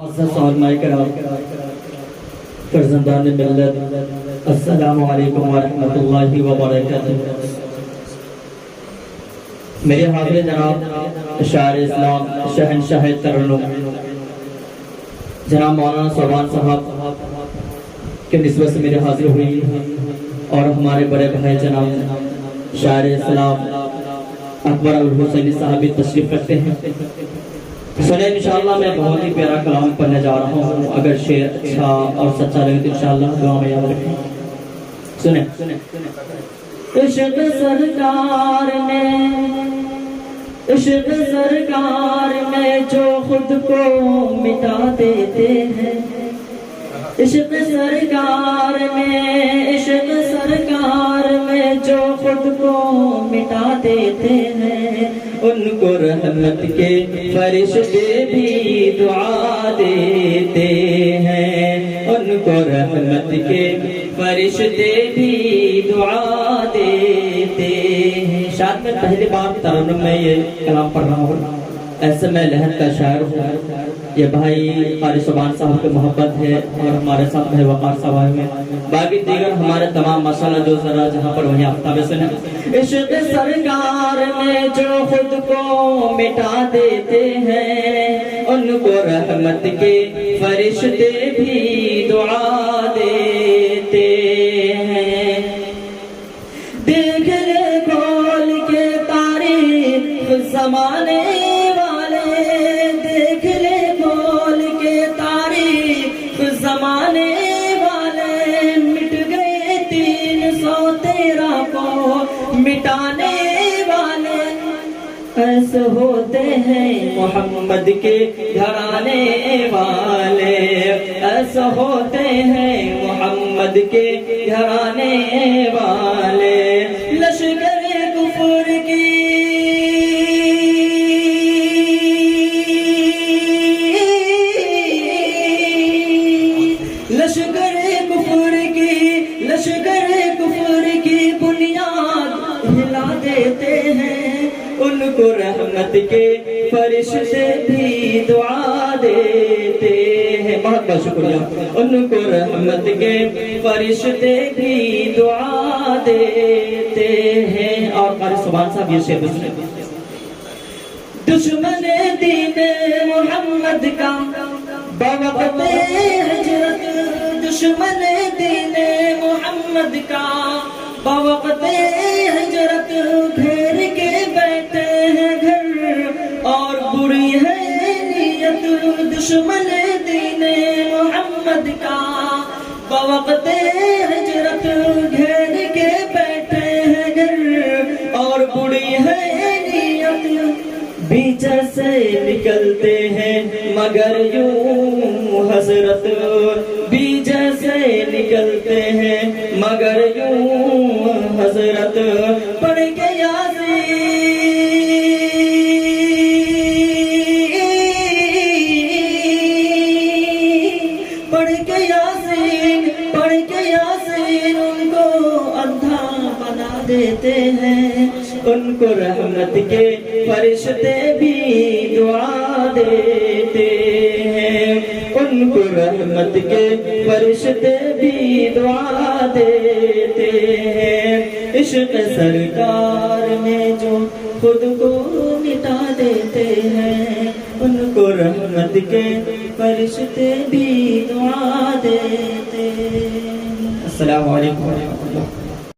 علماء کرام، فرزندان ملت، السلام علیکم ورحمۃ اللہ وبرکاتہ۔ میرے حاضر جناب شاعر اسلام، شہنشاہ ترنم جناب مولانا صوبان صاحب کے نسبت سے میرے حاضر ہوئی، اور ہمارے بڑے بھائی جناب شاعر اسلام اکبر الحسینی صاحب بھی تشریف رکھتے ہیں۔ سنیں انشاءاللہ میں بہت ہی پیارا کلام پڑھنے جا رہا ہوں، اگر شعر اچھا اور سچا لگے تو انشاءاللہ دعا میں یاد رکھیں۔ سنیں۔ عشق سرکار میں جو خود کو مٹا دیتے ہیں، عشق سرکار میں جو خود کو مٹا دیتے ہیں، ان کو رحمت کے فرشتے بھی دعا دیتے ہیں، ان کو رحمت کے فرشتے بھی دعا دیتے ہیں۔ شاید میں پہلی بار ترنم میں یہ کلام پڑھ رہا ہوں، ایسے میں لہر کا شاعر ہوں۔ یہ بھائی قاری صوبان صاحب کی محبت ہے، اور ہمارے ساتھ بھائی وقار صاحب میں، باقی دیگر ہمارے تمام ماشاءاللہ جو ذرا جہاں پر وہیں آفتاب سنیں۔ عشق سرکار میں جو خود کو مٹا دیتے ہیں، ان کو رحمت کے فرشتے بھی دعا دیتے ہیں۔ دیکھ لے کھول کے تاریخ زمانے والے، دیکھ لے کھول کے تاریخ زمانے والے، مٹ گئے 313 کو مٹانے والے، ایسے ہوتے ہیں محمد کے گھرانے والے، ایسے ہوتے ہیں محمد کے گھرانے والے۔ لشکر کفر کی لشکر کی بنیاد ہلا دیتے ہیں، ان کو رحمت کے فرشتے بھی دعا دیتے ہیں۔ بہت بہت شکریہ۔ ان کو رحمت کے فرشتے بھی دعا دیتے ہیں۔ اور قاری صوبان صاحب یہ شعر سنیں۔ دشمن دین محمد کا بوقت ہجرت، دشمن دین محمد کا بوقت ہجرت، گھیر کے بیٹھے ہیں گھر اور بری ہے نیت، دشمن دین محمد کا بوقت ہجرت، گھیر کے بیٹھے ہیں گھر اور بری ہے نیت، بیچ سے نکلتے ہیں مگر یوں حسرت، بیچ سے نکلتے ہیں مگر یوں حسرت، پڑھ کے یاسین، پڑھ کے یاسین، پڑھ کے یاسین، ان کو اندھا بنا دیتے ہیں، ان کو رحمت کے فرشتے بھی دعا دیتے ہیں، ان کو رحمت کے فرشتے بھی دعا دیتے ہیں۔ عشق سرکار میں جو خود کو مٹا دیتے ہیں، ان کو رحمت کے فرشتے بھی دعا دیتے ہیں۔ السلام علیکم ورحمۃ اللہ۔